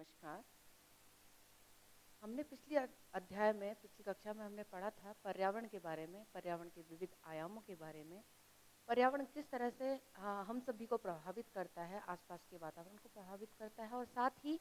नमस्कार। हमने अध्याय में पिछली कक्षा में हमने पढ़ा था पर्यावरण के बारे में, पर्यावरण के विविध आयामों के बारे में। पर्यावरण किस तरह से हम सभी को प्रभावित करता है, आसपास के वातावरण को प्रभावित करता है और साथ ही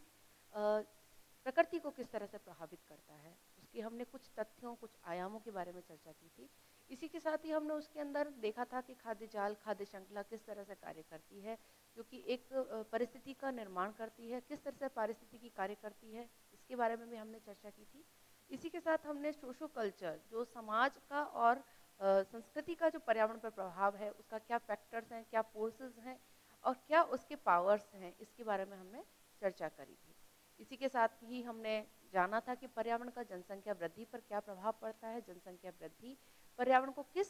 प्रकृति को किस तरह से प्रभावित करता है, उसकी हमने कुछ तथ्यों, कुछ आयामों के बारे में चर्चा की थी। इसी के साथ ही हमने उसके अंदर देखा था कि खाद्य जाल, खाद्य श्रृंखला किस तरह से कार्य करती है, जो कि एक परिस्थिति का निर्माण करती है, किस तरह से पारिस्थितिकी कार्य करती है, इसके बारे में भी हमने चर्चा की थी। इसी के साथ हमने सोशो कल्चर, जो समाज का और संस्कृति का जो पर्यावरण पर प्रभाव है, उसका क्या फैक्टर्स हैं, क्या फोर्सेस हैं और क्या उसके पावर्स हैं, इसके बारे में हमने चर्चा करी थी। इसी के साथ ही हमने जाना था कि पर्यावरण का जनसंख्या वृद्धि पर क्या प्रभाव पड़ता है, जनसंख्या वृद्धि पर्यावरण को किस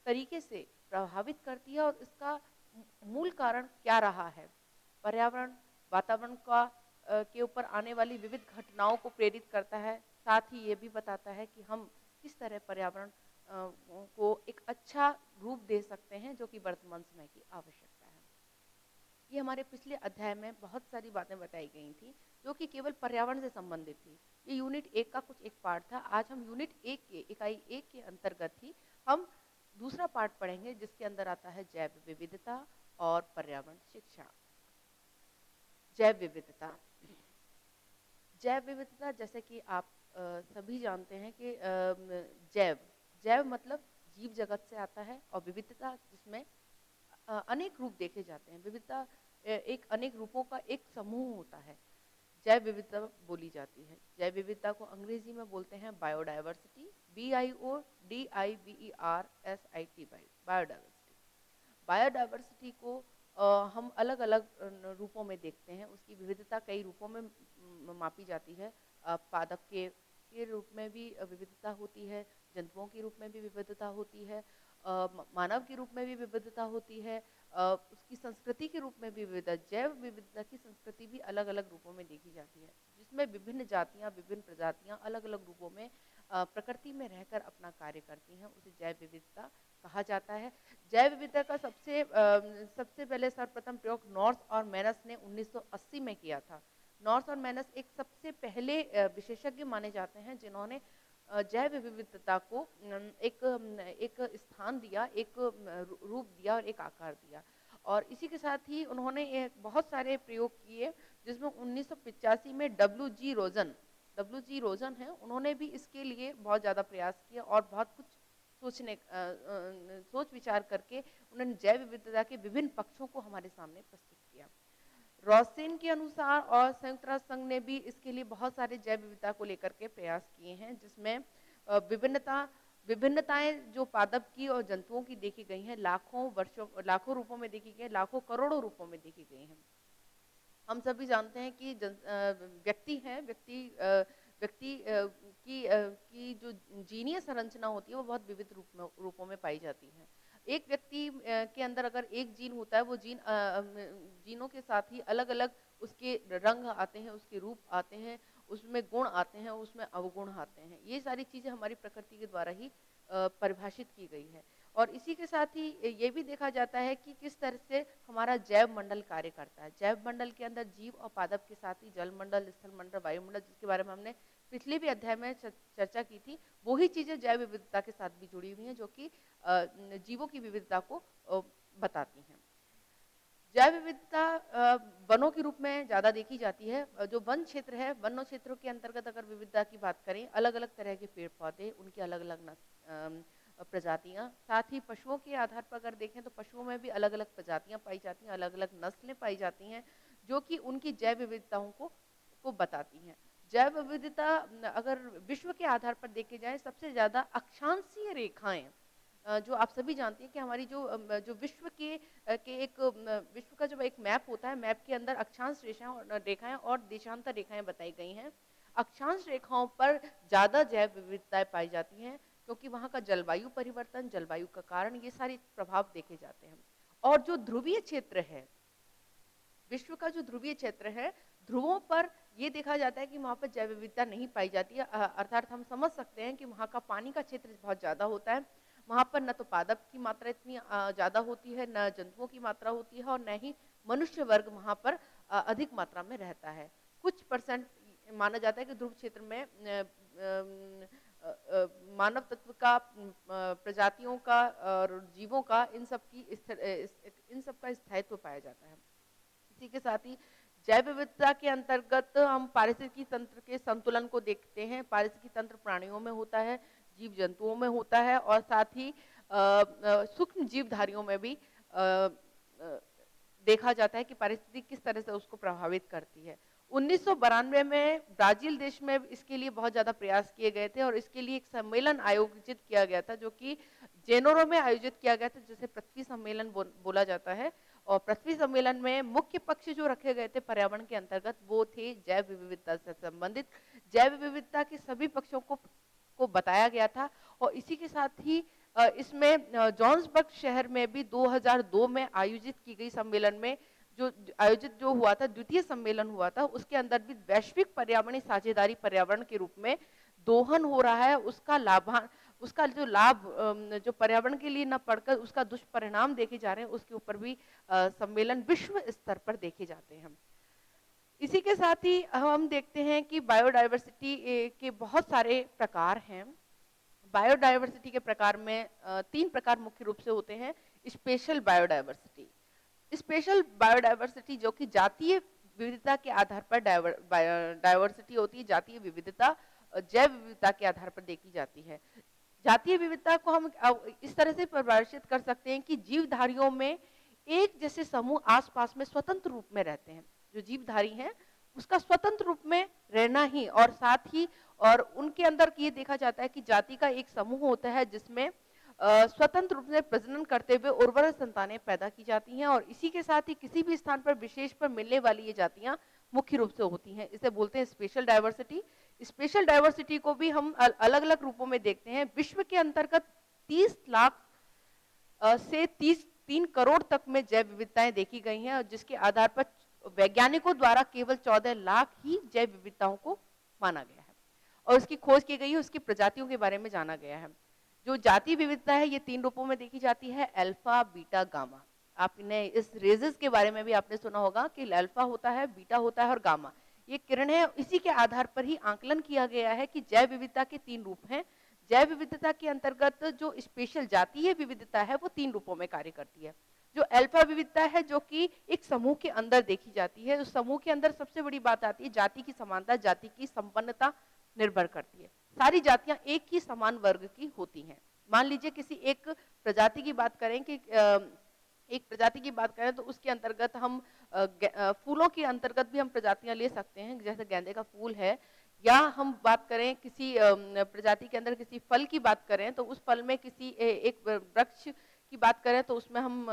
तरीके से प्रभावित करती है और इसका मूल कारण क्या रहा है। पर्यावरण वातावरण का के ऊपर आने वाली विविध घटनाओं को प्रेरित करता है, साथ ही ये भी बताता है कि हम किस तरह पर्यावरण को एक अच्छा रूप दे सकते हैं, जो कि वर्तमान समय की आवश्यकता है। ये हमारे पिछले अध्याय में बहुत सारी बातें बताई गई थी, जो कि केवल पर्यावरण से संबंधित थी। ये यूनिट 1 का कुछ एक पार्ट था। आज हम यूनिट 1 के इकाई 1 के अंतर्गत ही हम दूसरा पार्ट पढ़ेंगे, जिसके अंदर आता है जैव विविधता और पर्यावरण शिक्षा। जैव विविधता, जैव विविधता जैसे कि आप सभी जानते हैं कि जैव मतलब जीव जगत से आता है और विविधता जिसमें अनेक रूप देखे जाते हैं। विविधता एक अनेक रूपों का एक समूह होता है, जैव विविधता बोली जाती है। जैव विविधता को अंग्रेजी में बोलते हैं बायोडाइवर्सिटी, BIODIVERSITY, बायोडाइवर्सिटी। बायोडाइवर्सिटी को हम अलग अलग रूपों में देखते हैं। उसकी विविधता कई रूपों में मापी जाती है। पादप के रूप में भी विविधता होती है, जंतुओं के रूप में भी विविधता होती है, मानव के रूप में भी विविधता होती है, उसकी संस्कृति के रूप में भी विविधता। जैव विविधता की संस्कृति भी अलग अलग रूपों में देखी जाती है, जिसमें विभिन्न जातियां, विभिन्न प्रजातियां अलग अलग रूपों में प्रकृति में रहकर अपना कार्य करती हैं। उसे जैव विविधता कहा जाता है। जैव विविधता का सबसे पहले सर्वप्रथम प्रयोग नॉर्स और मैनस ने 1980 में किया था। नॉर्स और मैनस एक सबसे पहले विशेषज्ञ माने जाते हैं, जिन्होंने जैव विविधता को एक स्थान दिया, एक रूप दिया और एक आकार दिया। और इसी के साथ ही उन्होंने बहुत सारे प्रयोग किए, जिसमें 1985 में डब्ल्यू जी रोजन है, उन्होंने भी इसके लिए बहुत ज़्यादा प्रयास किया और बहुत कुछ सोच विचार करके उन्होंने जैव विविधता के विभिन्न पक्षों को हमारे सामने प्रस्तुत किया। रॉसेन के अनुसार और संयुक्त राष्ट्र संघ ने भी इसके लिए बहुत सारे जैव विविधता को लेकर के प्रयास किए हैं, जिसमें विभिन्नताएं जो पादप की और जंतुओं की देखी गई हैं, लाखों रूपों में देखी गई, लाखों करोड़ों रूपों में देखी गई हैं। हम सभी जानते हैं कि व्यक्ति की जो जीनीय संरचना होती है वो बहुत विविध रूपों में पाई जाती है। एक व्यक्ति के अंदर अगर एक जीन होता है, वो जीनों के साथ ही अलग अलग उसके रंग आते हैं, उसके रूप आते हैं, उसमें गुण आते हैं, उसमें अवगुण आते हैं। ये सारी चीजें हमारी प्रकृति के द्वारा ही परिभाषित की गई है। और इसी के साथ ही ये भी देखा जाता है कि किस तरह से हमारा जैव मंडल कार्य करता है। जैव मंडल के अंदर जीव और पादप के साथ ही जल मंडल, स्थल मंडल, वायुमंडल, जिसके बारे में हमने पिछले भी अध्याय में चर्चा की थी, वही चीजें जैव विविधता के साथ भी जुड़ी हुई हैं, जो कि जीवों की विविधता को बताती हैं। जैव विविधता वनों के रूप में ज्यादा देखी जाती है। जो वन क्षेत्र है, वनों क्षेत्रों के अंतर्गत अगर विविधता की बात करें, अलग अलग तरह के पेड़ पौधे, उनकी अलग अलग प्रजातियां, साथ ही पशुओं के आधार पर अगर देखें तो पशुओं में भी अलग अलग प्रजातियां पाई जाती हैं, अलग अलग नस्लें पाई जाती हैं, जो कि उनकी जैव विविधताओं को बताती हैं। जैव विविधता अगर विश्व के आधार पर देखे जाए, सबसे ज्यादा अक्षांशीय रेखाएं, जो आप सभी जानते हैं कि हमारी जो विश्व विश्व का जो एक मैप होता है, मैप के अंदर अक्षांश रेखाएं और देशांतर रेखाएं बताई गई हैं। अक्षांश रेखाओं पर ज्यादा जैव विविधताएं पाई जाती हैं, क्योंकि वहाँ का जलवायु परिवर्तन, जलवायु का कारण, ये सारे प्रभाव देखे जाते हैं। और जो ध्रुवीय क्षेत्र है, विश्व का जो ध्रुवीय क्षेत्र है, ध्रुवों पर ये देखा जाता है कि वहाँ पर जैव विविधता नहीं पाई जाती है। अर्थात हम समझ सकते हैं कि वहाँ का पानी का क्षेत्र बहुत ज्यादा होता है। वहाँ पर न तो पादप की मात्रा इतनी ज्यादा होती है, न जंतुओं की मात्रा होती है, और न ही मनुष्य वर्ग वहाँ पर अधिक मात्रा में रहता है। कुछ परसेंट माना जाता है कि ध्रुव क्षेत्र में मानव तत्व का, प्रजातियों का और जीवों का, इन सब का स्थायित्व पाया जाता है। इसी के साथ ही जैव विविधता के अंतर्गत हम पारिस्थितिकी तंत्र के संतुलन को देखते हैं। पारिस्थितिकी तंत्र प्राणियों में होता है, जीव जंतुओं में होता है और साथ ही सूक्ष्म जीवधारियों में भी देखा जाता है कि पारिस्थितिकी किस तरह से उसको प्रभावित करती है। 1992 में ब्राजील देश में इसके लिए बहुत ज्यादा प्रयास किए गए थे और इसके लिए एक सम्मेलन आयोजित किया गया था, जो कि जेनेरो में आयोजित किया गया था, जिसे पृथ्वी सम्मेलन बोला जाता है। और पृथ्वी सम्मेलन में मुख्य पक्ष जो रखे गए थे पर्यावरण के अंतर्गत वो थे जैव विविधता से संबंधित। जैव विविधता के सभी पक्षों को बताया गया था और इसी के साथ ही इसमें जोहान्सबर्ग शहर में भी 2002 में आयोजित की गई सम्मेलन में जो हुआ था, द्वितीय सम्मेलन हुआ था, उसके अंदर भी वैश्विक पर्यावरणीय साझेदारी पर्यावरण के रूप में दोहन हो रहा है। उसका जो लाभ जो पर्यावरण के लिए न पढ़कर उसका दुष्परिणाम देखे जा रहे हैं, उसके ऊपर भी सम्मेलन विश्व स्तर पर देखे जाते हैं। इसी के साथ ही हम देखते हैं कि बायोडायवर्सिटी के बहुत सारे प्रकार हैं। बायोडायवर्सिटी के प्रकार में 3 प्रकार मुख्य रूप से होते हैं। स्पेशल बायोडायवर्सिटी, स्पेशल बायोडायवर्सिटी जो कि जातीय विविधता के आधार पर डायवर्सिटी होती है। जातीय विविधता जैव विविधता के आधार पर देखी जाती है। जातीय विविधता को हम इस तरह से परिभाषित कर सकते हैं कि जीवधारियों में एक जैसे समूह आसपास में स्वतंत्र रूप में रहते हैं। जो जीवधारी हैं उसका स्वतंत्र रूप में रहना ही, और साथ ही और उनके अंदर ये देखा जाता है कि जाति का एक समूह होता है जिसमें स्वतंत्र रूप से प्रजनन करते हुए उर्वर संतानें पैदा की जाती हैं। और इसी के साथ ही किसी भी स्थान पर विशेष पर मिलने वाली ये जातियां मुख्य रूप से होती हैं। इसे बोलते हैं स्पेशल डायवर्सिटी। स्पेशल डायवर्सिटी को भी हम अलग अलग रूपों में देखते हैं। विश्व के अंतर्गत 30 लाख से 3 करोड़ तक में जैव विविधताएं देखी गई हैं, और जिसके आधार पर वैज्ञानिकों द्वारा केवल 14 लाख ही जैव विविधताओं को माना गया है और उसकी खोज की गई है, उसकी प्रजातियों के बारे में जाना गया है। जो जातीय विविधता है ये 3 रूपों में देखी जाती है, अल्फा, बीटा, गामा। आपने इस रेजेस के बारे में भी आपने सुना होगा कि अल्फा होता है, बीटा होता है और गामा। ये किरण है, इसी के आधार पर ही आंकलन किया गया है कि जैव विविधता के 3 रूप हैं। जैव विविधता के अंतर्गत जो स्पेशल जातीय विविधता है वो 3 रूपों में कार्य करती है। जो अल्फा विविधता है जो कि एक समूह के अंदर देखी जाती है। उस समूह के अंदर सबसे बड़ी बात आती है जाति की समानता, जाति की संपन्नता निर्भर करती है। सारी जातियां एक ही समान वर्ग की होती हैं। मान लीजिए किसी एक प्रजाति की बात करें कि एक प्रजाति की बात करें तो उसके अंतर्गत हम फूलों के अंतर्गत भी हम प्रजातियां ले सकते हैं, जैसे गेंदे का फूल है। या हम बात करें किसी प्रजाति के अंदर किसी फल की बात करें तो उस फल में किसी एक वृक्ष की बात करें तो उसमें हम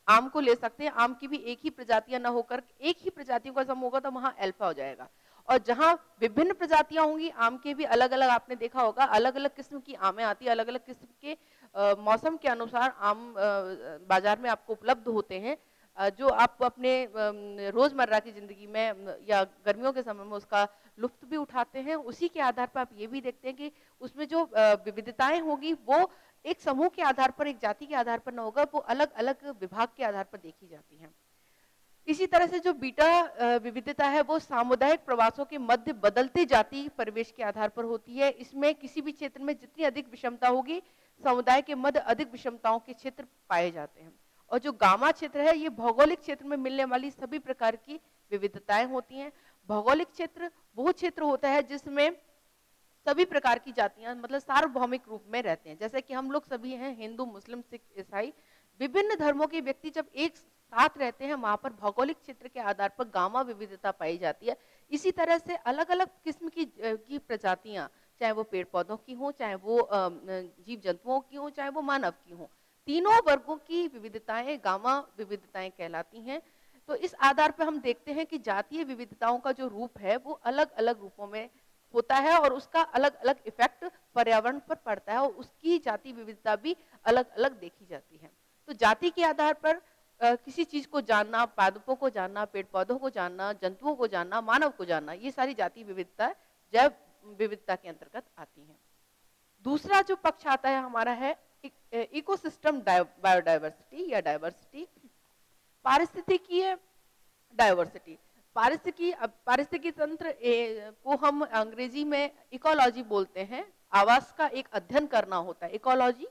आम को ले सकते हैं। आम की भी एक ही प्रजातियां ना होकर एक ही प्रजातियों का समूह होगा तो वहां अल्फा हो जाएगा। और जहां विभिन्न प्रजातियां होंगी, आम के भी अलग अलग, आपने देखा होगा अलग अलग किस्म की आमें आती है, अलग अलग किस्म के मौसम के अनुसार आम बाजार में आपको उपलब्ध होते हैं, जो आप अपने रोजमर्रा की जिंदगी में या गर्मियों के समय में उसका लुत्फ भी उठाते हैं। उसी के आधार पर आप ये भी देखते हैं कि उसमें जो विविधताएं होगी वो एक समूह के आधार पर, एक जाति के आधार पर न होगा, वो अलग अलग विभाग के आधार पर देखी जाती हैं। इसी तरह से जो बीटा विविधता है वो सामुदायिक प्रवासों के मध्य बदलते जाति परिवेश के आधार पर होती है। इसमें किसी भी क्षेत्र में जितनी अधिक विषमता होगी, समुदाय के मध्य अधिक विषमताओं के क्षेत्र पाए जाते हैं। और जो गामा क्षेत्र है ये भौगोलिक क्षेत्र में मिलने वाली सभी प्रकार की विविधताएं होती हैं। भौगोलिक क्षेत्र वो क्षेत्र होता है जिसमें सभी प्रकार की जातियां मतलब सार्वभौमिक रूप में रहते हैं। जैसे कि हम लोग सभी हैं, हिंदू, मुस्लिम, सिख, ईसाई, विभिन्न धर्मों के व्यक्ति जब एक साथ रहते हैं वहां पर भौगोलिक क्षेत्र के आधार पर गामा विविधता पाई जाती है। इसी तरह से अलग अलग किस्म की प्रजातियां, चाहे वो पेड़ पौधों की हो, चाहे वो जीव जंतुओं की हो, चाहे वो मानव की हो, तीनों वर्गों की विविधताएं गामा विविधताएं कहलाती हैं। तो इस आधार पर हम देखते हैं कि जातीय विविधताओं का जो रूप है वो अलग अलग रूपों में होता है और उसका अलग अलग इफेक्ट पर्यावरण पर पड़ता है और उसकी जाति विविधता भी अलग अलग देखी जाती है। तो जाति के आधार पर किसी चीज को जानना, पादपों को जानना, पेड़ पौधों को जानना, जंतुओं को जानना, मानव को जानना, ये सारी जाति विविधता जैव विविधता के अंतर्गत आती है। दूसरा जो पक्ष आता है हमारा है इकोसिस्टम बायोडायवर्सिटी या डायवर्सिटी, पारिस्थितिकीय डायवर्सिटी। पारिस्थितिकी तंत्र को हम अंग्रेजी में इकोलॉजी बोलते हैं। आवास का एक अध्ययन करना होता है, इकोलॉजी।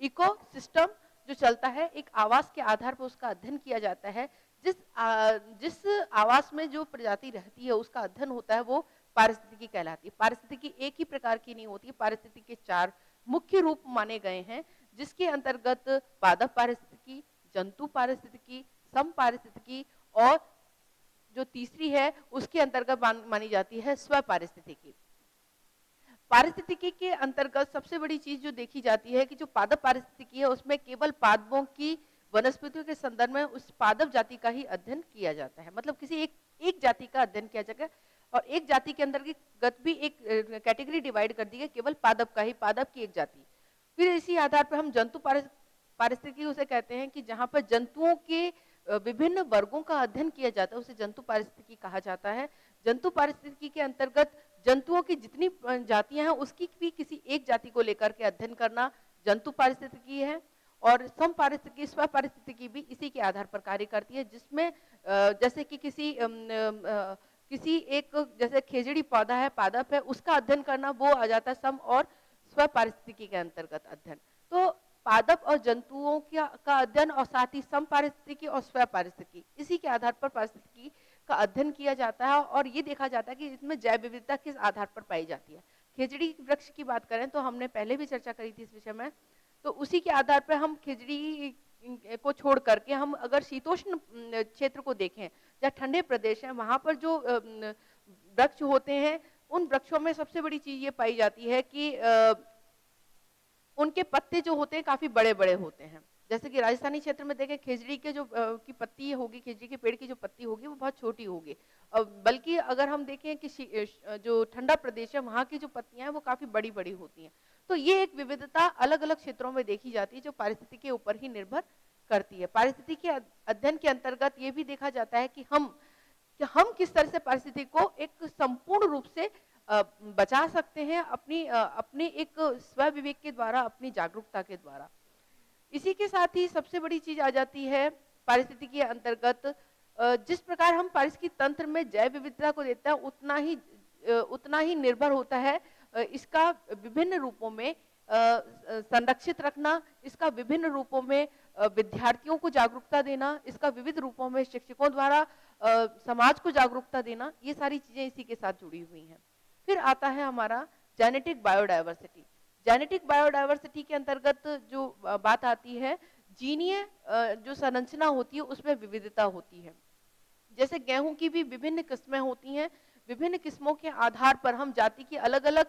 इको सिस्टम जो चलता है, एक आवास के आधार पर उसका अध्ययन किया जाता है। जिस आवास में जो प्रजाति रहती है उसका अध्ययन होता है, वो पारिस्थितिकी कहलाती है। पारिस्थितिकी एक ही प्रकार की नहीं होती है, पारिस्थितिकी के 4 मुख्य रूप माने गए हैं, जिसके अंतर्गत पादप पारिस्थितिकी, जंतु पारिस्थितिकी, सम पारिस्थितिकी और जो तीसरी है उसके अंतर्गत मानी जाती है स्व पारिस्थितिकी। पारिस्थितिकी के अंतर्गत सबसे बड़ी चीज जो देखी जाती है कि जो पादप पारिस्थितिकी है उसमें केवल पादपों की वनस्पतियों के संदर्भ में उस पादप जाति का ही अध्ययन किया जाता है। मतलब किसी एक जाति का अध्ययन किया जाएगा और एक जाति के अंतर्गत भी एक कैटेगरी डिवाइड कर दी है, केवल पादप का ही, पादप की एक जाति। फिर इसी आधार पर हम जंतु पारिस्थितिकी उसे कहते हैं कि जहां पर जंतुओं के विभिन्न वर्गों का अध्ययन किया जाता है, उसे जंतु पारिस्थितिकी कहा जाता है। जंतु पारिस्थितिकी के अंतर्गत जंतुओं की जितनी जातियां हैं उसकी भी किसी एक जाति को लेकर के अध्ययन करना जंतु पारिस्थितिकी है। और सम पारिस्थितिकी, स्व पारिस्थितिकी भी इसी के आधार पर कार्य करती है, जिसमें जैसे कि किसी एक जैसे खेजड़ी पौधा है, पादप है, उसका अध्ययन करना वो आ जाता है सम और स्व पारिस्थितिकी के अंतर्गत अध्ययन। तो पादप और जंतुओं का अध्ययन और साथ ही सम पारिस्थितिकी और स्व पारिस्थितिकी, इसी के आधार पर पारिस्थितिकी का अध्ययन किया जाता है। और ये देखा जाता है कि इसमें जैव विविधता किस आधार पर पाई जाती है। खेजड़ी वृक्ष की बात करें तो हमने पहले भी चर्चा करी थी इस विषय में, तो उसी के आधार पर हम खेजड़ी को छोड़ करके हम अगर शीतोष्ण क्षेत्र को देखें, जहाँ ठंडे प्रदेश है, वहां पर जो वृक्ष होते हैं, उन वृक्षों में सबसे बड़ी चीज ये पाई जाती है कि उनके पत्ते जो होते हैं काफी बड़े बड़े होते हैं। जैसे कि राजस्थानी क्षेत्र में देखें, खेजड़ी के जो की पत्ती होगी, खेजड़ी के पेड़ की जो पत्ती होगी वो बहुत छोटी होगी। बल्कि अगर हम देखें कि जो ठंडा प्रदेश है वहाँ की जो पत्तियां हैं वो काफी बड़ी बड़ी होती हैं। तो ये एक विविधता अलग अलग क्षेत्रों में देखी जाती है जो पारिस्थितिकी के ऊपर ही निर्भर करती है। पारिस्थितिकी के अध्ययन के अंतर्गत ये भी देखा जाता है कि हम किस तरह से पारिस्थितिकी को एक संपूर्ण रूप से बचा सकते हैं अपने एक स्व विवेक के द्वारा, अपनी जागरूकता के द्वारा। इसी के साथ ही सबसे बड़ी चीज आ जाती है पारिस्थितिकी के अंतर्गत, जिस प्रकार हम पारिस्थितिकी तंत्र में जैव विविधता को देते हैं उतना ही निर्भर होता है इसका विभिन्न रूपों में संरक्षित रखना, इसका विभिन्न रूपों में विद्यार्थियों को जागरूकता देना, इसका विविध रूपों में शिक्षकों द्वारा समाज को जागरूकता देना, ये सारी चीजें इसी के साथ जुड़ी हुई हैं। फिर आता है हमारा जेनेटिक बायोडायवर्सिटी। जेनेटिक बायोडायवर्सिटी के अंतर्गत जो बात आती है, जीनीय जो संरचना होती है उसमें विविधता होती है। जैसे गेहूं की भी विभिन्न किस्में होती हैं, विभिन्न किस्मों के आधार पर हम जाति की अलग अलग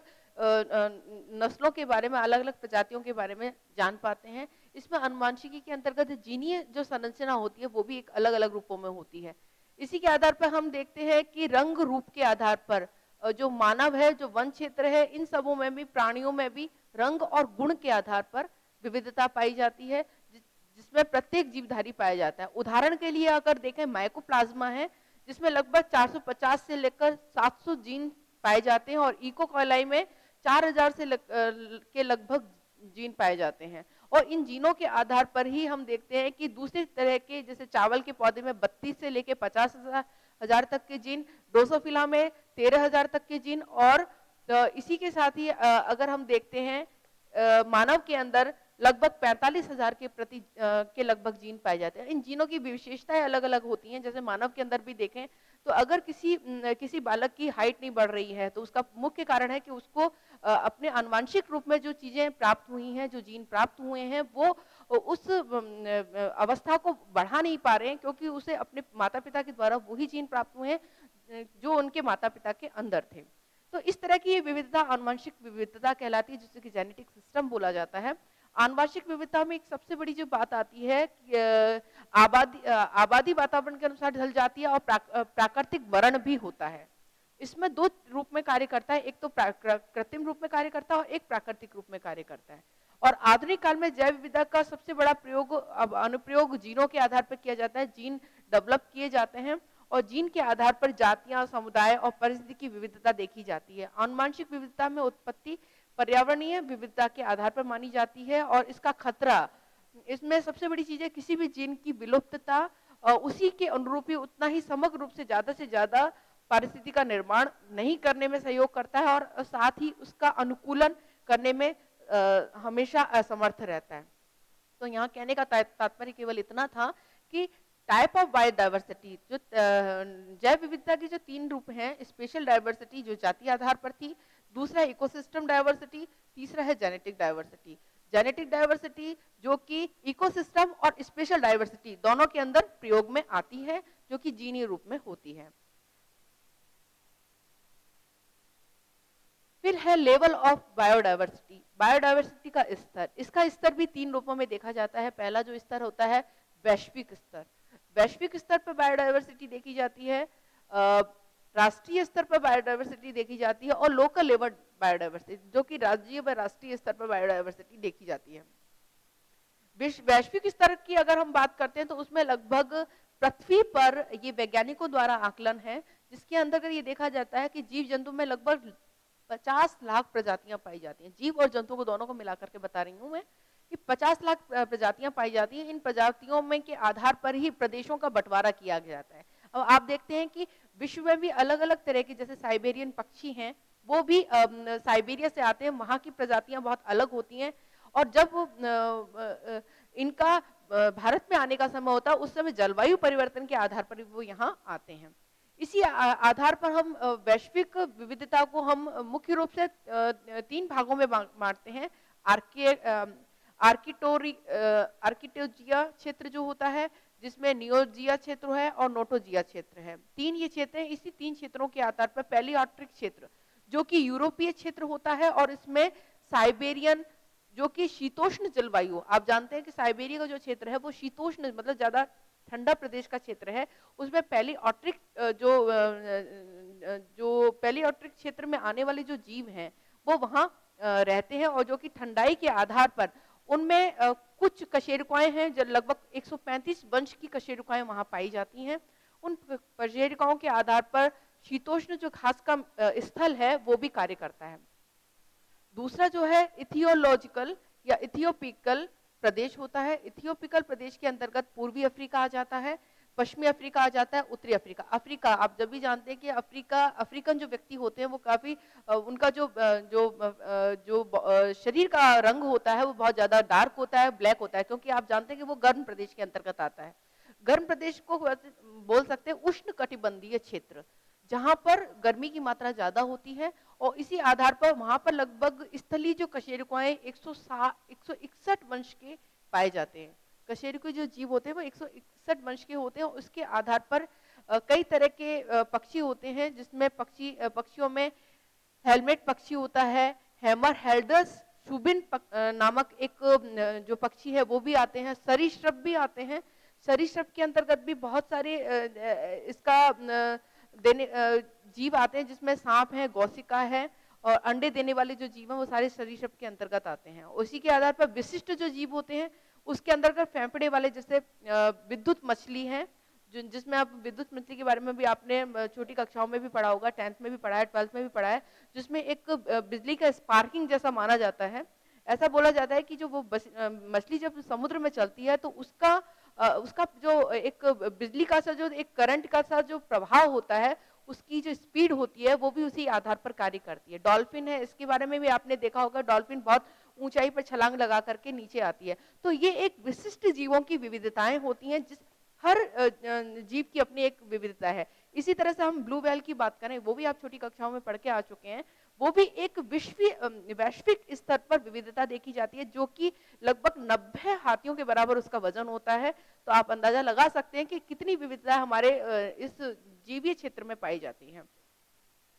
नस्लों के बारे में, अलग अलग प्रजातियों के बारे में जान पाते हैं। इसमें अनुवांशिकी के अंतर्गत जीनीय जो संरचना होती है वो भी एक अलग अलग रूपों में होती है। इसी के आधार पर हम देखते हैं कि रंग रूप के आधार पर जो मानव है, जो वन क्षेत्र है, इन सबों में भी, प्राणियों में भी रंग और गुण के आधार पर विविधता पाई जाती है, जिसमें प्रत्येक जीवधारी पाया जाता है। उदाहरण के लिए अगर देखें, माइकोप्लाज्मा है जिसमें लगभग 450 से लेकर 700 जीन पाए जाते हैं और इकोकोलाई में 4000 से के लगभग जीन पाए जाते हैं। और इन जीनों के आधार पर ही हम देखते हैं कि दूसरे तरह के, जैसे चावल के पौधे में 32 से लेकर 50,000 तक के जीन, ड्रोसोफिला में 13,000 तक के जीन, और इसी के साथ ही अगर हम देखते हैं मानव के अंदर लगभग 45,000 के लगभग जीन पाए जाते हैं। इन जीनों की विशेषताएं अलग अलग होती हैं। जैसे मानव के अंदर भी देखें तो अगर किसी बालक की हाइट नहीं बढ़ रही है तो उसका मुख्य कारण है कि उसको अपने आनुवंशिक रूप में जो चीजें प्राप्त हुई हैं, जो जीन प्राप्त हुए हैं, वो उस अवस्था को बढ़ा नहीं पा रहे हैं, क्योंकि उसे अपने माता पिता के द्वारा वही जीन प्राप्त हुए हैं जो उनके माता पिता के अंदर थे। तो इस तरह की ये विविधता आनुवंशिक विविधता कहलाती है, जिसे कि जेनेटिक सिस्टम बोला जाता है। आनुवंशिक विविधता में एक सबसे बड़ी जो बात आती है कि आबादी वातावरण के अनुसार ढल जाती है और प्राकृतिक वर्ण भी होता है। इसमें दो रूप में कार्य करता है, एक तो कृत्रिम रूप में कार्य करता है और एक प्राकृतिक रूप में कार्य करता है। और आधुनिक काल में जैव विविधता का सबसे बड़ा अनुप्रयोग जीनों के आधार पर किया जाता है। जीन डेवलप किए जाते हैं और जीन के आधार पर जातियां, समुदाय और परिस्थिति की विविधता देखी जाती है। आनुवंशिक विविधता में उत्पत्ति पर्यावरणीय विविधता के आधार पर मानी जाती है और इसका खतरा, इसमें सबसे बड़ी चीज है किसी भी जीन की विलुप्तता उसी के अनुरूप ही उतना ही समग्र रूप से ज्यादा पारिस्थिति का निर्माण नहीं करने में सहयोग करता है और साथ ही उसका अनुकूलन करने में हमेशा असमर्थ रहता है। तो यहाँ कहने का तात्पर्य केवल इतना था कि टाइप ऑफ बायोडाइवर्सिटी, जो जैव विविधता के जो 3 रूप हैं, स्पेशल डाइवर्सिटी जो जातीय आधार पर थी, दूसरा इकोसिस्टम डाइवर्सिटी, तीसरा है जेनेटिक डाइवर्सिटी। जेनेटिक डाइवर्सिटी जो कि इकोसिस्टम और स्पेशल डाइवर्सिटी दोनों के अंदर प्रयोग में आती है, जो कि जीनी रूप में होती है। फिर है लेवल ऑफ बायोडाइवर्सिटी, बायोडाइवर्सिटी का स्तर। इसका स्तर भी 3 रूपों में देखा जाता है। पहला जो स्तर होता है वैश्विक स्तर, वैश्विक स्तर पर बायोडाइवर्सिटी देखी जाती है, राष्ट्रीय स्तर पर बायोडाइवर्सिटी देखी जाती है, और लोकल लेवल बायोडाइवर्सिटी जो कि राज्य व राष्ट्रीय स्तर पर बायोडाइवर्सिटी देखी जाती है। वैश्विक स्तर की अगर हम बात करते हैं तो उसमें लगभग पृथ्वी पर ये वैज्ञानिकों द्वारा आकलन है, जिसके अंदर ये देखा जाता है कि जीव जंतु में लगभग 50 लाख प्रजातियां पाई जाती हैं। जीव और जंतु को दोनों को मिलाकर के बता रही हूं मैं कि 50 लाख प्रजातियां पाई जाती हैं। इन प्रजातियों में के आधार पर ही प्रदेशों का बंटवारा किया जाता है। अब आप देखते हैं कि विश्व में भी अलग अलग तरह के, जैसे साइबेरियन पक्षी हैं, वो भी साइबेरिया से आते हैं, वहां की प्रजातियां बहुत अलग होती हैं, और जब इनका भारत में आने का समय होता है उस समय जलवायु परिवर्तन के आधार पर वो यहाँ आते हैं। इसी आधार पर हम वैश्विक विविधता को हम मुख्य रूप से 3 भागों में बांटते हैं। आर्किटोजिया क्षेत्र जो होता है, जिसमें नियोजिया क्षेत्र है और नोटोजिया क्षेत्र है। 3 ये क्षेत्र हैं। इसी 3 क्षेत्रों के आधार पर पैलियोट्रिक क्षेत्र जो कि यूरोपीय क्षेत्र होता है, और इसमें साइबेरियन जो कि शीतोष्ण जलवायु, आप जानते हैं कि साइबेरिया का जो क्षेत्र है वो शीतोष्ण मतलब ज्यादा ठंडा प्रदेश का क्षेत्र है, उसमें पैलियोट्रिक जो पैलियोट्रिक क्षेत्र में आने वाले जो जीव हैं वो वहां रहते हैं, और जो कि ठंडाई के आधार पर उनमें कुछ कशेरुकाएं हैं, जो लगभग 135 वंश की कशेरुकाएं वहां पाई जाती हैं। उन कशेरुकाओं के आधार पर शीतोष्ण जो घास का स्थल है वो भी कार्य करता है। दूसरा जो है इथियोलॉजिकल या इथियोपिकल प्रदेश होता है। इथियोपिकल प्रदेश के अंतर्गत पूर्वी अफ्रीका आ जाता है, पश्चिमी अफ्रीका आ जाता है, उत्तरी अफ्रीका। अफ्रीका आप जब भी जानते हैं कि अफ्रीकन जो व्यक्ति होते हैं वो काफी उनका जो शरीर का रंग होता है वो बहुत ज्यादा डार्क होता है, ब्लैक होता है, क्योंकि आप जानते हैं कि वो गर्म प्रदेश के अंतर्गत आता है। गर्म प्रदेश को बोल सकते हैं उष्ण कटिबंधीय क्षेत्र, जहां पर गर्मी की मात्रा ज्यादा होती है, और इसी आधार पर वहां पर लगभग स्थलीय जो कशेरुकाएं 161 वंश के पाए जाते हैं। कशेरुकी जो जीव होते हैं वो 161 वंश के होते हैं। उसके आधार पर कई तरह के पक्षी होते हैं, जिसमें पक्षियों में हेलमेट पक्षी होता है, हैमर हेल्डर्स शुबिन नामक एक जो पक्षी है वो भी आते हैं, सरीसृप भी आते हैं। सरीसृप के अंतर्गत भी बहुत सारे इसका जीव आते हैं, जिसमें सांप है, गौसिका है, और अंडे देने वाले जो जीव हैं वो सारे सरीसृप के अंतर्गत आते हैं। उसी के आधार पर विशिष्ट जो जीव होते हैं उसके अंतर्गत फेंफड़े वाले, जैसे विद्युत मछली है, जिसमें आप विद्युत मछली के बारे में भी आपने छोटी कक्षाओं में भी पढ़ा होगा, 10th में भी पढ़ा है, 12th में भी पढ़ा है, जिसमें एक बिजली का स्पार्किंग जैसा माना जाता है। ऐसा बोला जाता है कि जो वो मछली जब समुद्र में चलती है तो उसका जो एक बिजली का सा जो एक करंट का सा जो प्रभाव होता है, उसकी जो स्पीड होती है वो भी उसी आधार पर कार्य करती है। डॉल्फिन है, इसके बारे में भी आपने देखा होगा, डॉल्फिन बहुत ऊंचाई पर छलांग लगा करके नीचे आती है। तो ये एक विशिष्ट जीवों की विविधताएं होती हैं, जिस हर जीव की अपनी एक विविधता है। इसी तरह से हम ब्लू व्हेल की बात करें, वो भी आप छोटी कक्षाओं में पढ़ के आ चुके हैं, वो भी एक वैश्विक स्तर पर विविधता देखी जाती है, जो कि लगभग 90 हाथियों के बराबर उसका वजन होता है। तो आप अंदाजा लगा सकते हैं कि कितनी विविधता हमारे इस जीवीय क्षेत्र में पाई जाती है।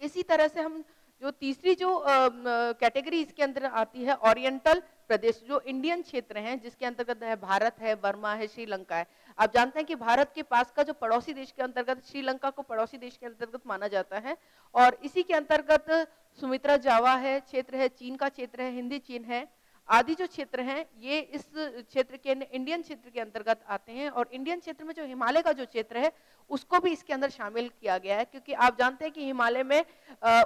इसी तरह से हम जो तीसरी जो कैटेगरी इसके अंदर आती है, ओरिएंटल प्रदेश, जो इंडियन क्षेत्र हैं, जिसके अंतर्गत है भारत है, बर्मा है, श्रीलंका है। आप जानते हैं कि भारत के पास का जो पड़ोसी देश के अंतर्गत श्रीलंका को पड़ोसी देश के अंतर्गत माना जाता है, और इसी के अंतर्गत सुमित्रा जावा है क्षेत्र है, चीन का क्षेत्र है, हिंदी चीन है, आदि जो क्षेत्र हैं ये इस क्षेत्र के इंडियन क्षेत्र के अंतर्गत आते हैं। और इंडियन क्षेत्र में जो हिमालय का जो क्षेत्र है उसको भी इसके अंदर शामिल किया गया है, क्योंकि आप जानते हैं कि हिमालय में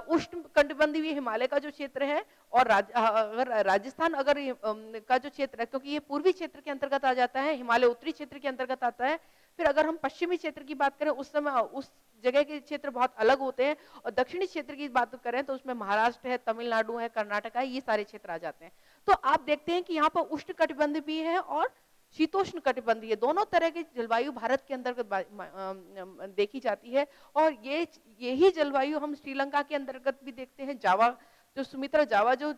उष्ण कटिबंधीय हिमालय का जो क्षेत्र है, और अगर राजस्थान का जो क्षेत्र है, क्योंकि ये पूर्वी क्षेत्र के अंतर्गत आ जाता है, हिमालय उत्तरी क्षेत्र के अंतर्गत आता है, फिर अगर हम पश्चिमी क्षेत्र की बात करें उस समय उस जगह के क्षेत्र बहुत अलग होते हैं, और दक्षिणी क्षेत्र की बात करें तो उसमें महाराष्ट्र है, तमिलनाडु है, कर्नाटक है, ये सारे क्षेत्र आ जाते हैं। तो आप देखते हैं कि यहाँ पर उष्ण कटिबंध भी है और शीतोष्ण कटिबंधीय, दोनों तरह की जलवायु भारत के अंतर्गत देखी जाती है। और यही जलवायु हम श्रीलंका के अंतर्गत भी देखते हैं, जावा जो सुमित्रा जावा जो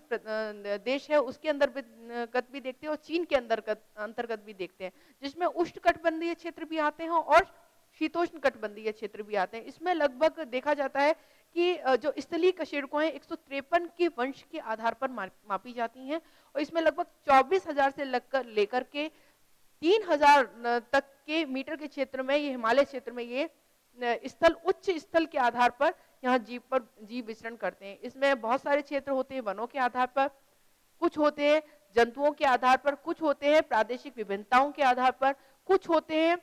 देश है उसके अंतर्गत भी देखते हैं, और चीन के अंतर्गत भी देखते हैं, जिसमें उष्ण कटिबंधीय क्षेत्र भी आते हैं और शीतोष्ण कटिबंधीय क्षेत्र भी आते हैं। इसमें लगभग देखा जाता है कि जो स्थलीय कशेरुकें 153 के वंश के आधार पर मापी जाती हैं, और इसमें लगभग 24,000 से लेकर के 3,000 तक के मीटर के क्षेत्र में, ये हिमालय क्षेत्र में ये स्थल उच्च स्थल के आधार पर यहाँ जीव विचरण करते हैं। इसमें बहुत सारे क्षेत्र होते हैं वनों के आधार पर, कुछ होते हैं जंतुओं के आधार पर, कुछ होते हैं प्रादेशिक विभिन्नताओं के आधार पर, कुछ होते हैं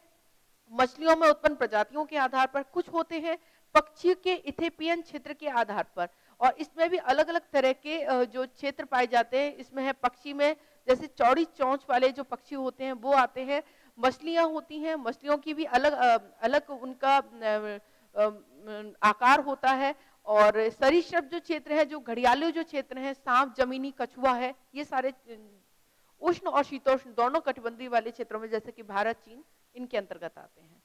मछलियों में उत्पन्न प्रजातियों के आधार पर, कुछ होते हैं पक्षी के इथेपियन क्षेत्र के आधार पर। और इसमें भी अलग अलग तरह के जो क्षेत्र पाए जाते हैं। इसमें है पक्षी में जैसे चौड़ी चोंच वाले जो पक्षी होते हैं वो आते हैं, मछलियां होती हैं, मछलियों की भी अलग अलग उनका आकार होता है। और सरीसृप जो क्षेत्र है, जो घड़ियाली जो क्षेत्र है, सांप, जमीनी कछुआ है, ये सारे उष्ण और शीतोष्ण दोनों कटिबंधीय वाले क्षेत्रों में जैसे कि भारत, चीन, इनके अंतर्गत आते हैं।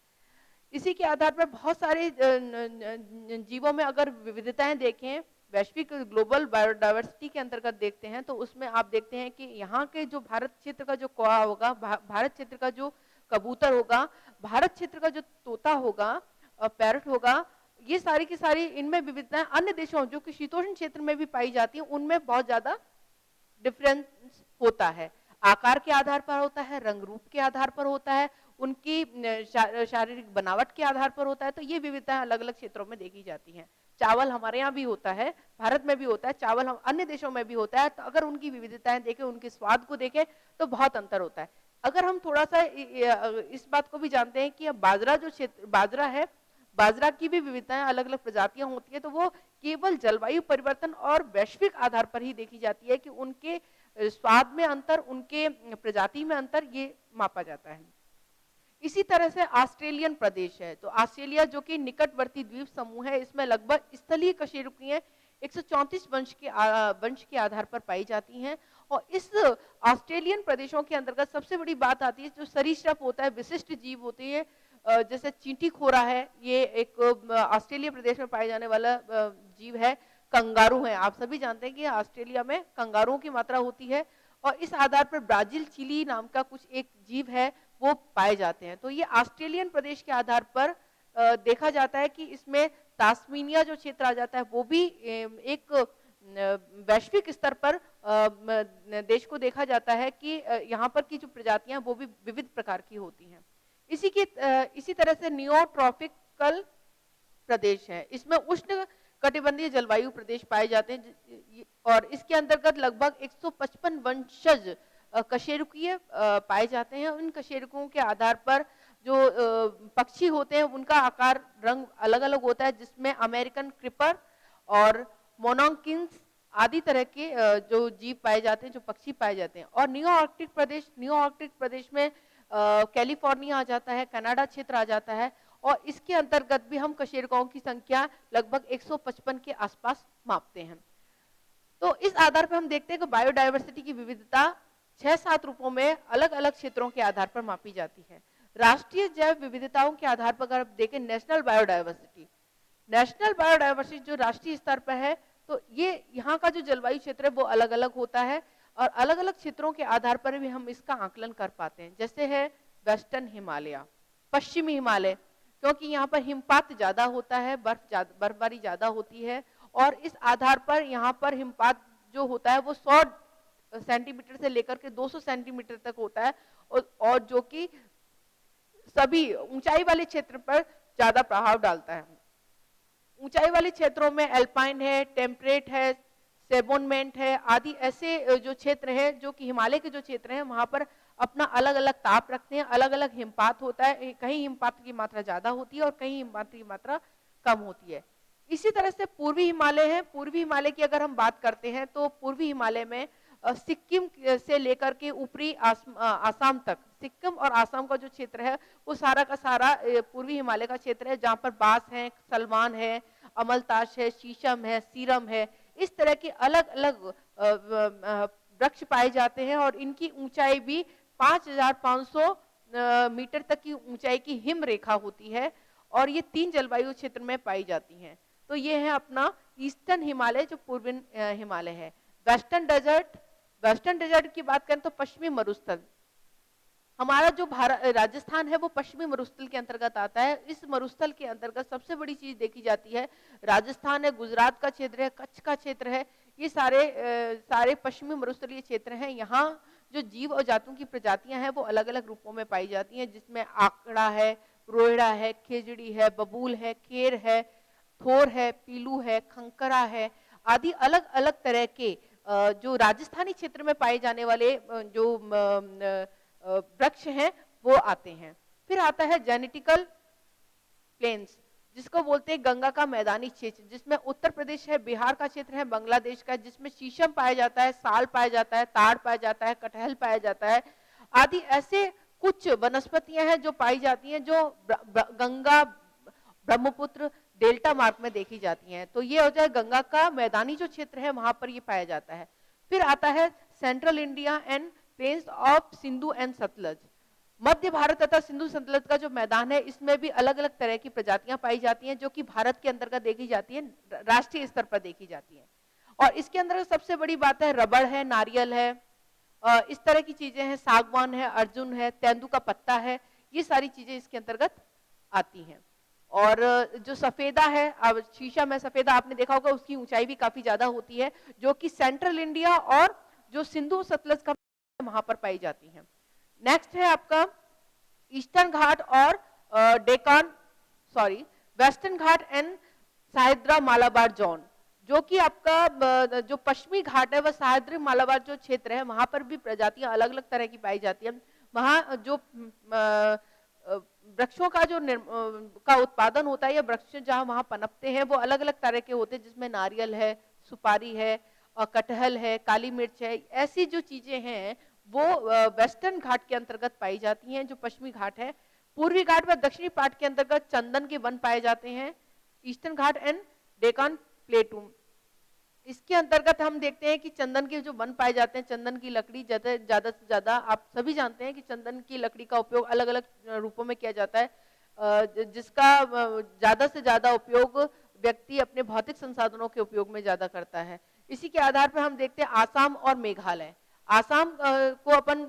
इसी के आधार पर बहुत सारे जीवों में अगर विविधताएं देखें, वैश्विक ग्लोबल बायोडायवर्सिटी के अंतर्गत देखते हैं, तो उसमें आप देखते हैं कि यहाँ के जो भारत क्षेत्र का जो कौवा होगा, भारत क्षेत्र का जो कबूतर होगा, भारत क्षेत्र का जो तोता होगा, पैरट होगा, ये सारी की सारी इनमें विविधताएं अन्य देशों जो कि शीतोष्ण क्षेत्र में भी पाई जाती है उनमें बहुत ज्यादा डिफरेंस होता है। आकार के आधार पर होता है, रंग रूप के आधार पर होता है, उनकी शारीरिक बनावट के आधार पर होता है। तो ये विविधताएं अलग अलग क्षेत्रों में देखी जाती हैं। चावल हमारे यहाँ भी होता है, भारत में भी होता है, चावल हम अन्य देशों में भी होता है। तो अगर उनकी विविधताएं देखें, उनके स्वाद को देखें तो बहुत अंतर होता है। अगर हम थोड़ा सा इस बात को भी जानते हैं कि बाजरा जो क्षेत्र बाजरा है, बाजरा की भी विविधताएं अलग अलग प्रजातियां होती है, तो वो केवल जलवायु परिवर्तन और वैश्विक आधार पर ही देखी जाती है कि उनके स्वाद में अंतर, उनके प्रजाति में अंतर, ये मापा जाता है। इसी तरह से ऑस्ट्रेलियन प्रदेश है, तो ऑस्ट्रेलिया जो कि निकटवर्ती द्वीप समूह है, इसमें लगभग स्थलीय कशेरुकियां 134 वंश के आधार पर पाई जाती हैं। और इस ऑस्ट्रेलियन प्रदेशों के अंतर्गत सबसे बड़ी बात आती है जो सरीसृप होता है, विशिष्ट जीव होती है, जैसे चींटी खोरा है, ये एक ऑस्ट्रेलिया प्रदेश में पाए जाने वाला जीव है। कंगारू है, आप सभी जानते हैं कि ऑस्ट्रेलिया में कंगारुओं की मात्रा होती है, और इस आधार पर ब्राजील चिली नाम का कुछ एक जीव है वो पाए जाते हैं। तो ये ऑस्ट्रेलियन प्रदेश के आधार पर देखा जाता है कि इसमें तास्मेनिया जो क्षेत्र आ जाता है वो भी एक वैश्विक स्तर पर देश को देखा जाता है कि यहाँ पर की जो प्रजातियां वो भी विविध प्रकार की होती हैं। इसी तरह से नियोट्रॉपिकल प्रदेश है, इसमें उष्ण कटिबंधीय जलवायु प्रदेश पाए जाते हैं, और इसके अंतर्गत लगभग 155 वंशज कशेरुकीय पाए जाते हैं। उन कशेरुकों के आधार पर जो पक्षी होते हैं उनका आकार, रंग अलग अलग होता है, जिसमें अमेरिकन क्रिपर और मोनोकिंस आदि तरह के जो जीव पाए जाते हैं, जो पक्षी पाए जाते हैं। और न्यू आर्कटिक प्रदेश में कैलिफोर्निया आ जाता है, कनाडा क्षेत्र आ जाता है, और इसके अंतर्गत भी हम कशेरुकाओं की संख्या लगभग 155 के आसपास मापते हैं। तो इस आधार पर हम देखते हैं कि बायोडायवर्सिटी की विविधता 6-7 रूपों में अलग अलग क्षेत्रों के आधार पर मापी जाती है। राष्ट्रीय जैव विविधताओं के आधार पर अगर आप देखें नेशनल बायोडायवर्सिटी जो राष्ट्रीय स्तर पर है, तो ये यहाँ का जो जलवायु क्षेत्र है वो अलग अलग होता है, और अलग अलग क्षेत्रों के आधार पर भी हम इसका आकलन कर पाते हैं। जैसे है वेस्टर्न हिमालय, पश्चिमी हिमालय, क्योंकि यहाँ पर हिमपात ज्यादा होता है, बर्फबारी ज्यादा होती है, और इस आधार पर यहाँ पर हिमपात जो होता है वो 100 सेंटीमीटर से लेकर के 200 सेंटीमीटर तक होता है, और जो कि सभी ऊंचाई वाले क्षेत्र पर ज्यादा प्रभाव डालता है। ऊंचाई वाले क्षेत्रों में एल्पाइन है, टेम्परेट है, सेबोनमेंट है आदि ऐसे जो क्षेत्र हैं, जो कि हिमालय के जो क्षेत्र हैं वहां पर अपना अलग अलग ताप रखते हैं, अलग अलग हिमपात होता है, कहीं हिमपात की मात्रा ज्यादा होती है और कहीं हिमपात की मात्रा कम होती है। इसी तरह से पूर्वी हिमालय है, पूर्वी हिमालय की अगर हम बात करते हैं तो पूर्वी हिमालय में सिक्किम से लेकर के ऊपरी आसाम तक, सिक्किम और आसाम का जो क्षेत्र है वो सारा का सारा पूर्वी हिमालय का क्षेत्र है, जहाँ पर बांस है, सलमान है, अमलताश है, शीशम है, सीरम है, इस तरह के अलग अलग वृक्ष पाए जाते हैं। और इनकी ऊंचाई भी 5,500 मीटर तक की ऊंचाई की हिम रेखा होती है, और ये 3 जलवायु क्षेत्र में पाई जाती हैं। तो ये है अपना ईस्टर्न हिमालय, जो पूर्वी हिमालय है। वेस्टर्न डेजर्ट, वेस्टर्न डेजर्ट की बात करें तो पश्चिमी मरुस्थल, हमारा जो राजस्थान है वो पश्चिमी मरुस्थल के अंतर्गत आता है। इस मरुस्थल के अंतर्गत सबसे बड़ी चीज देखी जाती है, राजस्थान है, गुजरात का क्षेत्र है, कच्छ का क्षेत्र है, ये सारे पश्चिमी मरुस्थलीय क्षेत्र हैं। यहाँ जो जीव और जातों की प्रजातियां हैं वो अलग अलग रूपों में पाई जाती हैं, जिसमें आकड़ा है, रोहिड़ा है, खेजड़ी है, बबूल है, केर है, थोर है, पीलू है, खंकरा है, आदि अलग अलग तरह के जो राजस्थानी क्षेत्र में पाए जाने वाले जो वृक्ष हैं वो आते हैं। फिर आता है जेनेटिकल प्लेन्स, जिसको बोलते हैं गंगा का मैदानी क्षेत्र, जिसमें उत्तर प्रदेश है, बिहार का क्षेत्र है, बांग्लादेश का, जिसमें शीशम पाया जाता है, साल पाया जाता है, ताड़ पाया जाता है, कटहल पाया जाता है, आदि ऐसे कुछ वनस्पतियां हैं जो पाई जाती हैं, जो गंगा ब्रह्मपुत्र डेल्टा मार्ग में देखी जाती हैं। तो ये हो जाए गंगा का मैदानी जो क्षेत्र है वहां पर ये पाया जाता है। फिर आता है central India and plains of Sindhu and Sutlej, मध्य भारत तथा सिंधु सतलज का जो मैदान है इसमें भी अलग अलग तरह की प्रजातियां पाई जाती हैं, जो कि भारत के अंतर्गत देखी जाती है, राष्ट्रीय स्तर पर देखी जाती है। और इसके अंदर सबसे बड़ी बात है रबड़ है, नारियल है, इस तरह की चीजें हैं, सागवान है, अर्जुन है, तेंदू का पत्ता है, ये सारी चीजें इसके अंतर्गत आती हैं। और जो सफेदा है, अब शीशम है, सफेदा आपने देखा होगा, उसकी ऊंचाई भी काफी ज्यादा होती है, जो कि सेंट्रल इंडिया और जो सिंधु सतलज का वहां पर पाई जाती हैं। नेक्स्ट है आपका ईस्टर्न घाट और western Ghat and Sahyadri Malabar zone, जो कि आपका जो पश्चिमी घाट है वह सह्याद्री मालाबार जो क्षेत्र है वहां पर भी प्रजातियां अलग अलग तरह की पाई जाती हैं। वहां जो वृक्षों का जो का उत्पादन होता है, या वृक्ष जहां वहां पनपते हैं वो अलग अलग तरह के होते हैं, जिसमें नारियल है, सुपारी है, कटहल है, काली मिर्च है, ऐसी जो चीजें हैं वो वेस्टर्न घाट के अंतर्गत पाई जाती हैं, जो पश्चिमी घाट है। पूर्वी घाट व दक्षिणी घाट के अंतर्गत चंदन के वन पाए जाते हैं। ईस्टर्न घाट एंड डेकान प्लेटू, इसके अंतर्गत हम देखते हैं कि चंदन के जो वन पाए जाते हैं, चंदन की लकड़ी ज्यादा से ज्यादा, आप सभी जानते हैं कि चंदन की लकड़ी का उपयोग अलग अलग रूपों में किया जाता है, जिसका ज्यादा से ज्यादा उपयोग व्यक्ति अपने भौतिक संसाधनों के उपयोग में ज्यादा करता है। इसी के आधार पर हम देखते हैं आसाम और मेघालय। आसाम को अपन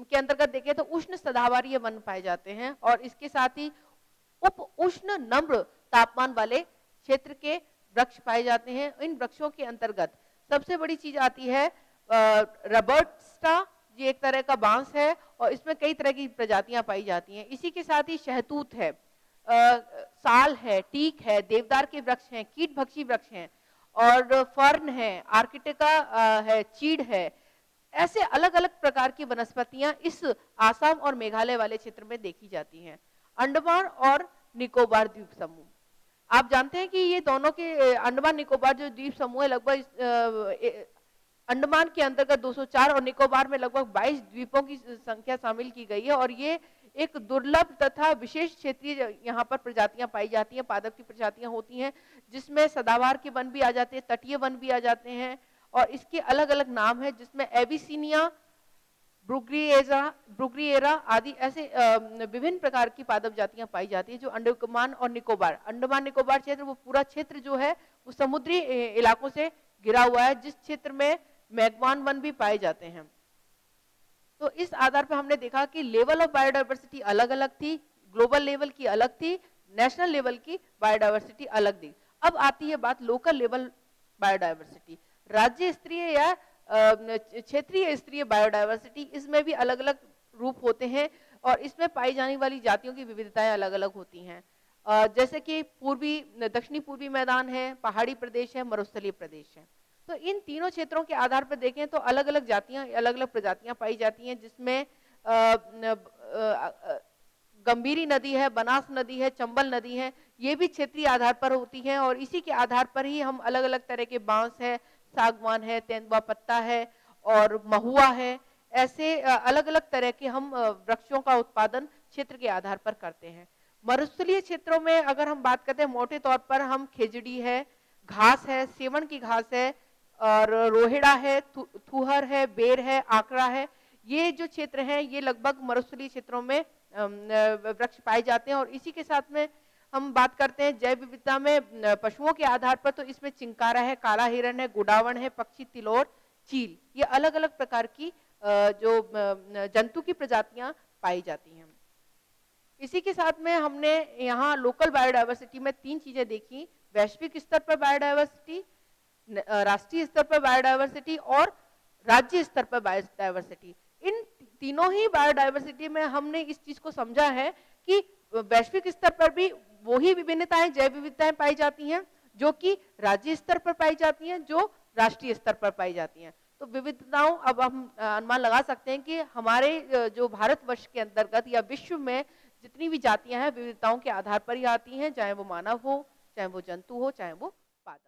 के अंतर्गत देखें तो उष्ण सदाहवारीय वन पाए जाते हैं, और इसके साथ ही उप उष्ण नम्र तापमान वाले क्षेत्र के वृक्ष पाए जाते हैं। इन वृक्षों के अंतर्गत सबसे बड़ी चीज आती है रबर्ट्स्टा, ये एक तरह का बांस है और इसमें कई तरह की प्रजातियां पाई जाती हैं। इसी के साथ ही शहतूत है, साल है, टीक है, देवदार के वृक्ष हैं, कीट भक्षी वृक्ष हैं, और फर्न है, आर्किटिका है, चीड़ है। ऐसे अलग अलग प्रकार की वनस्पतियां इस आसाम और मेघालय वाले क्षेत्र में देखी जाती हैं। अंडमान और निकोबार द्वीप समूह, आप जानते हैं कि ये दोनों के अंडमान निकोबार जो द्वीप समूह है, लगभग अंडमान के अंतर्गत 204 और निकोबार में लगभग 22 द्वीपों की संख्या शामिल की गई है, और ये एक दुर्लभ तथा विशेष क्षेत्रीय यहाँ पर प्रजातियां पाई जाती हैं, पादप की प्रजातियां होती हैं, जिसमें सदाबहार के वन भी आ जाते हैं, तटीय वन भी आ जाते हैं, और इसके अलग अलग नाम है, जिसमें एबिसिनिया, ब्रुग्रिएरा आदि ऐसे विभिन्न प्रकार की पादप जातियां पाई जाती है, जो अंडमान और निकोबार, अंडमान निकोबार क्षेत्र, वो पूरा क्षेत्र जो है वो समुद्री इलाकों से घिरा हुआ है, जिस क्षेत्र में मैगवान वन भी पाए जाते हैं। तो इस आधार पर हमने देखा कि लेवल ऑफ बायोडायवर्सिटी अलग अलग थी, ग्लोबल लेवल की अलग थी, नेशनल लेवल की बायोडायवर्सिटी अलग थी। अब आती है बात लोकल लेवल बायोडायवर्सिटी, राज्य स्तरीय या क्षेत्रीय स्तरीय बायोडायवर्सिटी। इसमें भी अलग अलग रूप होते हैं, और इसमें पाई जाने वाली जातियों की विविधताएं अलग अलग होती हैं, जैसे कि दक्षिणी पूर्वी मैदान है, पहाड़ी प्रदेश है, मरुस्थलीय प्रदेश है। तो इन तीनों क्षेत्रों के आधार पर देखें तो अलग अलग जातियां, अलग अलग प्रजातियां पाई जाती हैं, जिसमें गंभीरी नदी है, बनास नदी है, चंबल नदी है, ये भी क्षेत्रीय आधार पर होती हैं, और इसी के आधार पर ही हम अलग अलग तरह के बांस है, सागवान है, तेंदुआ पत्ता है, और महुआ है, ऐसे अलग अलग तरह के हम वृक्षों का उत्पादन क्षेत्र के आधार पर करते हैं। मरुस्थलीय क्षेत्रों में अगर हम बात करते हैं, मोटे तौर पर हम खेजड़ी है, घास है, सेवन की घास है, और रोहिड़ा है, थुहर है, बेर है, आंकड़ा है, ये जो क्षेत्र हैं ये लगभग मरुस्थलीय क्षेत्रों में वृक्ष पाए जाते हैं। और इसी के साथ में हम बात करते हैं जैव विविधता में पशुओं के आधार पर, तो इसमें चिंकारा है, काला हिरण है, गुडावन है, पक्षी, तिलोर, चील, ये अलग अलग प्रकार की जो जंतु की प्रजातियां पाई जाती हैं। इसी के साथ में हमने यहाँ लोकल बायोडायवर्सिटी में 3 चीजें देखी, वैश्विक स्तर पर बायोडायवर्सिटी, राष्ट्रीय स्तर पर बायोडायवर्सिटी और राज्य स्तर पर बायोडायवर्सिटी। इन तीनों ही बायोडायवर्सिटी में हमने इस चीज को समझा है कि वैश्विक स्तर पर भी वही विभिन्नताएं, जैव विविधताएं पाई जाती हैं जो कि राज्य स्तर पर पाई जाती हैं, जो राष्ट्रीय स्तर पर पाई जाती हैं। तो विविधताओं, अब हम अनुमान लगा सकते हैं कि हमारे जो भारतवर्ष के अंतर्गत या विश्व में जितनी भी जातियां हैं विविधताओं के आधार पर ही आती हैं, चाहे वो मानव हो, चाहे वो जंतु हो, चाहे वो पादप।